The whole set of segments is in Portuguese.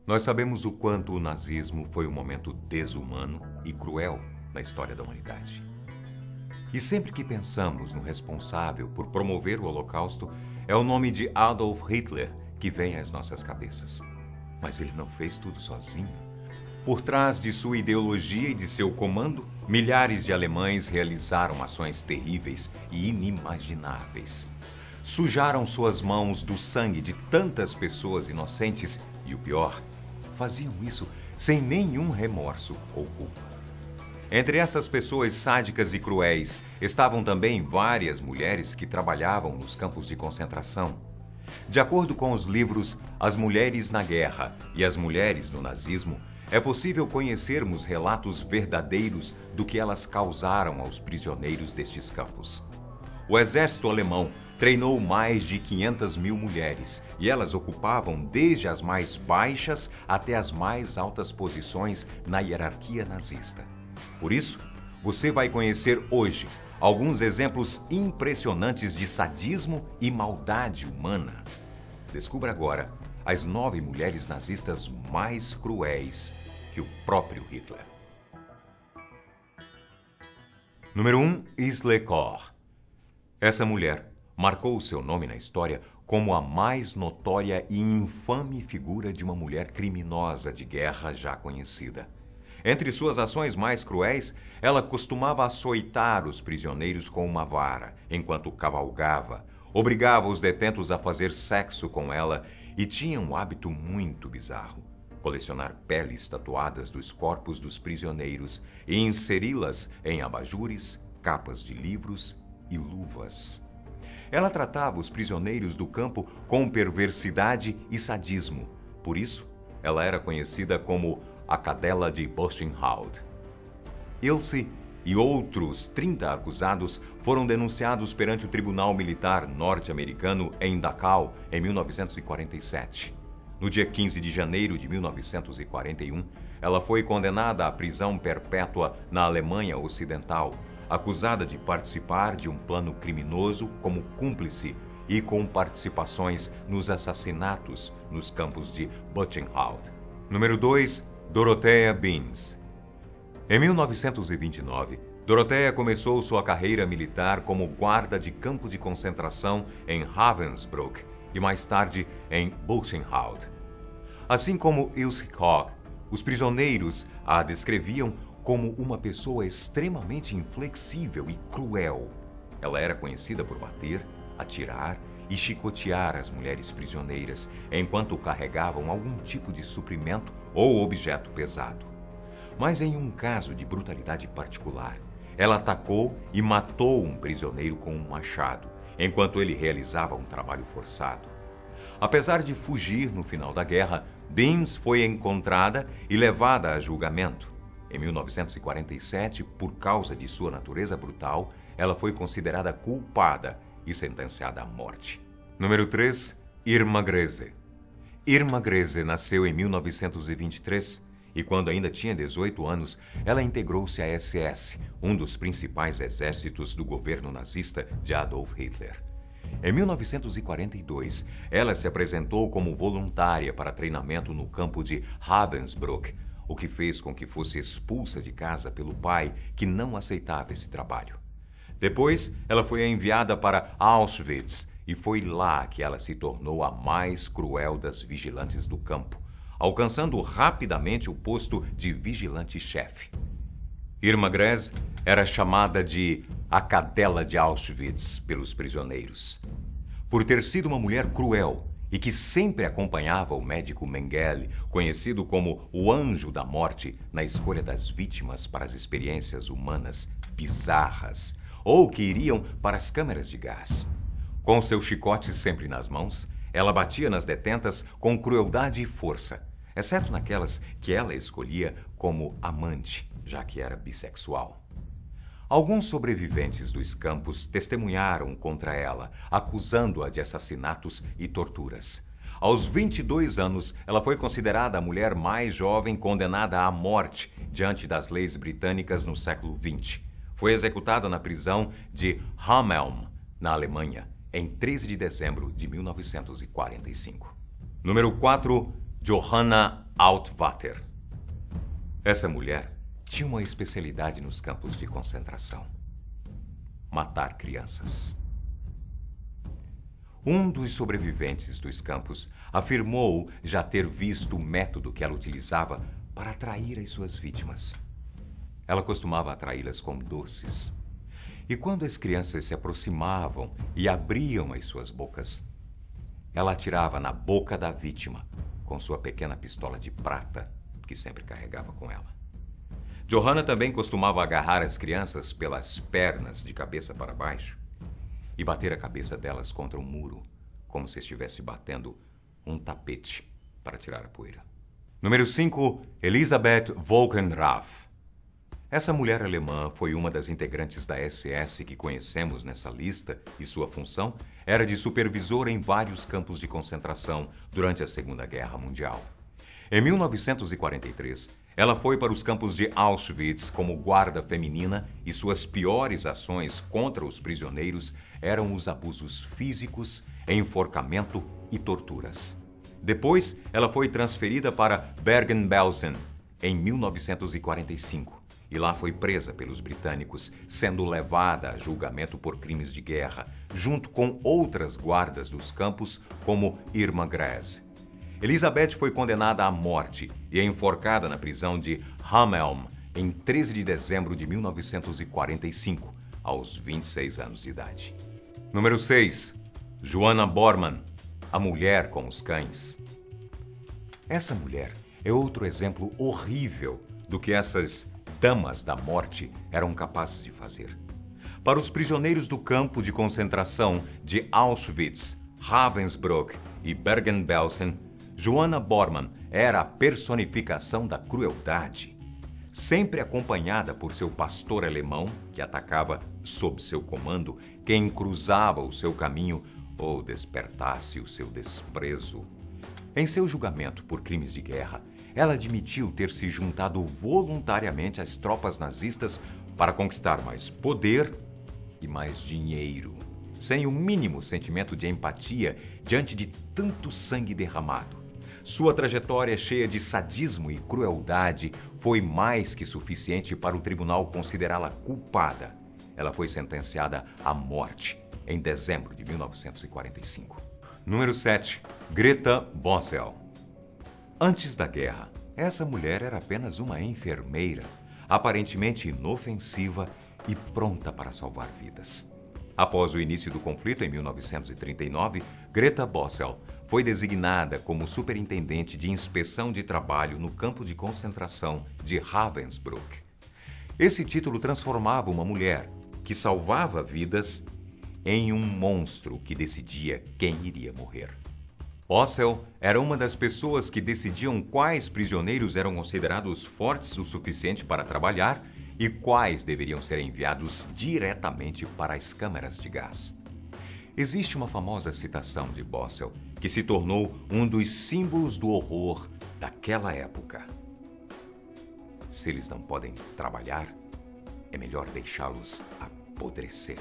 Nós sabemos o quanto o nazismo foi um momento desumano e cruel na história da humanidade. E sempre que pensamos no responsável por promover o Holocausto, é o nome de Adolf Hitler que vem às nossas cabeças. Mas ele não fez tudo sozinho. Por trás de sua ideologia e de seu comando, milhares de alemães realizaram ações terríveis e inimagináveis. Sujaram suas mãos do sangue de tantas pessoas inocentes e, o pior, faziam isso sem nenhum remorso ou culpa. Entre estas pessoas sádicas e cruéis estavam também várias mulheres que trabalhavam nos campos de concentração. De acordo com os livros As Mulheres na Guerra e As Mulheres no Nazismo, é possível conhecermos relatos verdadeiros do que elas causaram aos prisioneiros destes campos. O exército alemão treinou mais de 500 mil mulheres e elas ocupavam desde as mais baixas até as mais altas posições na hierarquia nazista. Por isso, você vai conhecer hoje alguns exemplos impressionantes de sadismo e maldade humana. Descubra agora as 9 mulheres nazistas mais cruéis que o próprio Hitler. Número 1. Isle Kor. Essa mulher marcou seu nome na história como a mais notória e infame figura de uma mulher criminosa de guerra já conhecida. Entre suas ações mais cruéis, ela costumava açoitar os prisioneiros com uma vara, enquanto cavalgava, obrigava os detentos a fazer sexo com ela e tinha um hábito muito bizarro: colecionar peles tatuadas dos corpos dos prisioneiros e inseri-las em abajures, capas de livros e luvas. Ela tratava os prisioneiros do campo com perversidade e sadismo. Por isso, ela era conhecida como a cadela de Buchenwald. Ilse e outros 30 acusados foram denunciados perante o Tribunal Militar norte-americano em Dachau em 1947. No dia 15 de janeiro de 1941, ela foi condenada à prisão perpétua na Alemanha Ocidental, acusada de participar de um plano criminoso como cúmplice e com participações nos assassinatos nos campos de Buchenwald. Número 2. Dorothea Beams. Em 1929, Dorothea começou sua carreira militar como guarda de campo de concentração em Ravensbrück e mais tarde em Buchenwald. Assim como Ilse Koch, os prisioneiros a descreviam como uma pessoa extremamente inflexível e cruel. Ela era conhecida por bater, atirar e chicotear as mulheres prisioneiras enquanto carregavam algum tipo de suprimento ou objeto pesado. Mas em um caso de brutalidade particular, ela atacou e matou um prisioneiro com um machado, enquanto ele realizava um trabalho forçado. Apesar de fugir no final da guerra, Beams foi encontrada e levada a julgamento. Em 1947, por causa de sua natureza brutal, ela foi considerada culpada e sentenciada à morte. Número 3. Irma Grese. Irma Grese nasceu em 1923 e, quando ainda tinha 18 anos, ela integrou-se à SS, um dos principais exércitos do governo nazista de Adolf Hitler. Em 1942, ela se apresentou como voluntária para treinamento no campo de Ravensbrück, o que fez com que fosse expulsa de casa pelo pai, que não aceitava esse trabalho. Depois, ela foi enviada para Auschwitz e foi lá que ela se tornou a mais cruel das vigilantes do campo, alcançando rapidamente o posto de vigilante-chefe. Irma Grese era chamada de a cadela de Auschwitz pelos prisioneiros. Por ter sido uma mulher cruel e que sempre acompanhava o médico Mengele, conhecido como o anjo da morte, na escolha das vítimas para as experiências humanas bizarras, ou que iriam para as câmeras de gás. Com seu chicote sempre nas mãos, ela batia nas detentas com crueldade e força, exceto naquelas que ela escolhia como amante, já que era bissexual. Alguns sobreviventes dos campos testemunharam contra ela, acusando-a de assassinatos e torturas. Aos 22 anos, ela foi considerada a mulher mais jovem condenada à morte diante das leis britânicas no século XX. Foi executada na prisão de Hameln, na Alemanha, em 13 de dezembro de 1945. Número 4. Johanna Outwater. Essa mulher tinha uma especialidade nos campos de concentração: matar crianças. Um dos sobreviventes dos campos afirmou já ter visto o método que ela utilizava para atrair as suas vítimas. Ela costumava atraí-las com doces. E quando as crianças se aproximavam e abriam as suas bocas, ela atirava na boca da vítima com sua pequena pistola de prata que sempre carregava com ela. Johanna também costumava agarrar as crianças pelas pernas de cabeça para baixo e bater a cabeça delas contra um muro, como se estivesse batendo um tapete para tirar a poeira. Número 5, Elisabeth Volkenrath. Essa mulher alemã foi uma das integrantes da SS que conhecemos nessa lista e sua função era de supervisora em vários campos de concentração durante a Segunda Guerra Mundial. Em 1943, ela foi para os campos de Auschwitz como guarda feminina e suas piores ações contra os prisioneiros eram os abusos físicos, enforcamento e torturas. Depois, ela foi transferida para Bergen-Belsen em 1945 e lá foi presa pelos britânicos, sendo levada a julgamento por crimes de guerra, junto com outras guardas dos campos como Irma Gress. Elisabeth foi condenada à morte e enforcada na prisão de Hameln em 13 de dezembro de 1945, aos 26 anos de idade. Número 6. Johanna Bormann, a mulher com os cães. Essa mulher é outro exemplo horrível do que essas damas da morte eram capazes de fazer. Para os prisioneiros do campo de concentração de Auschwitz, Ravensbrück e Bergen-Belsen, Johanna Bormann era a personificação da crueldade. Sempre acompanhada por seu pastor alemão, que atacava sob seu comando quem cruzava o seu caminho ou despertasse o seu desprezo. Em seu julgamento por crimes de guerra, ela admitiu ter se juntado voluntariamente às tropas nazistas para conquistar mais poder e mais dinheiro, sem o mínimo sentimento de empatia diante de tanto sangue derramado. Sua trajetória cheia de sadismo e crueldade foi mais que suficiente para o tribunal considerá-la culpada. Ela foi sentenciada à morte em dezembro de 1945. Número 7. Greta Bossel. Antes da guerra, essa mulher era apenas uma enfermeira, aparentemente inofensiva e pronta para salvar vidas. Após o início do conflito em 1939, Greta Bossel foi designada como superintendente de inspeção de trabalho no campo de concentração de Ravensbrück. Esse título transformava uma mulher que salvava vidas em um monstro que decidia quem iria morrer. Bossel era uma das pessoas que decidiam quais prisioneiros eram considerados fortes o suficiente para trabalhar e quais deveriam ser enviados diretamente para as câmaras de gás. Existe uma famosa citação de Bossel que se tornou um dos símbolos do horror daquela época. Se eles não podem trabalhar, é melhor deixá-los apodrecer.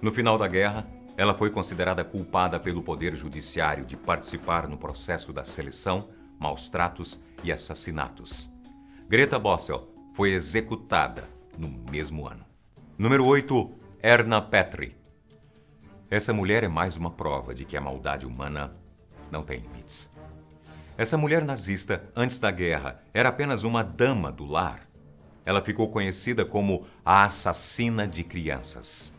No final da guerra, ela foi considerada culpada pelo poder judiciário de participar no processo da seleção, maus-tratos e assassinatos. Greta Bossel foi executada no mesmo ano. Número 8. Erna Petry. Essa mulher é mais uma prova de que a maldade humana não tem limites. Essa mulher nazista, antes da guerra, era apenas uma dama do lar. Ela ficou conhecida como a assassina de crianças.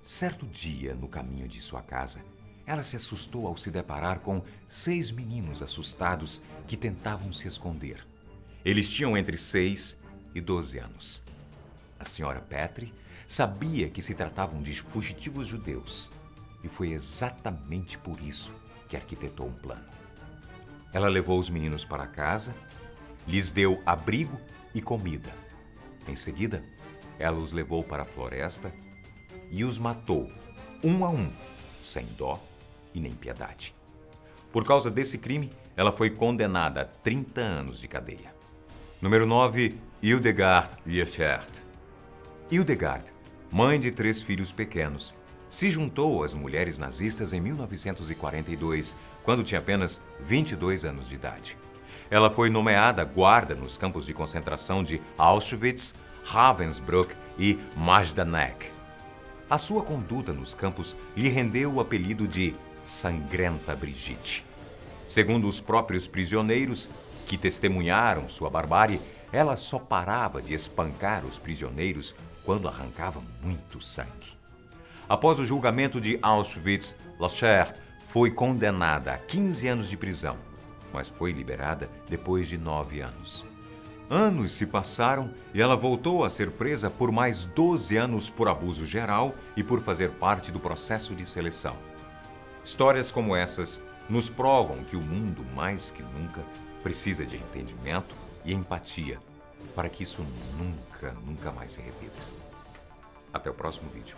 Certo dia, no caminho de sua casa, ela se assustou ao se deparar com 6 meninos assustados que tentavam se esconder. Eles tinham entre 6 e 12 anos. A senhora Petry sabia que se tratavam de fugitivos judeus e foi exatamente por isso que arquitetou um plano. Ela levou os meninos para casa, lhes deu abrigo e comida. Em seguida, ela os levou para a floresta e os matou, um a um, sem dó e nem piedade. Por causa desse crime, ela foi condenada a 30 anos de cadeia. Número 9. Hildegard Liechert. Hildegard, mãe de 3 filhos pequenos, se juntou às mulheres nazistas em 1942 quando tinha apenas 22 anos de idade. Ela foi nomeada guarda nos campos de concentração de Auschwitz, Ravensbrück e Majdanek. A sua conduta nos campos lhe rendeu o apelido de Sangrenta Brigitte. Segundo os próprios prisioneiros que testemunharam sua barbárie, ela só parava de espancar os prisioneiros quando arrancava muito sangue. Após o julgamento de Auschwitz, Lacher foi condenada a 15 anos de prisão, mas foi liberada depois de 9 anos. Anos se passaram e ela voltou a ser presa por mais 12 anos por abuso geral e por fazer parte do processo de seleção. Histórias como essas nos provam que o mundo, mais que nunca, precisa de entendimento e empatia para que isso nunca mais se repita. Até o próximo vídeo.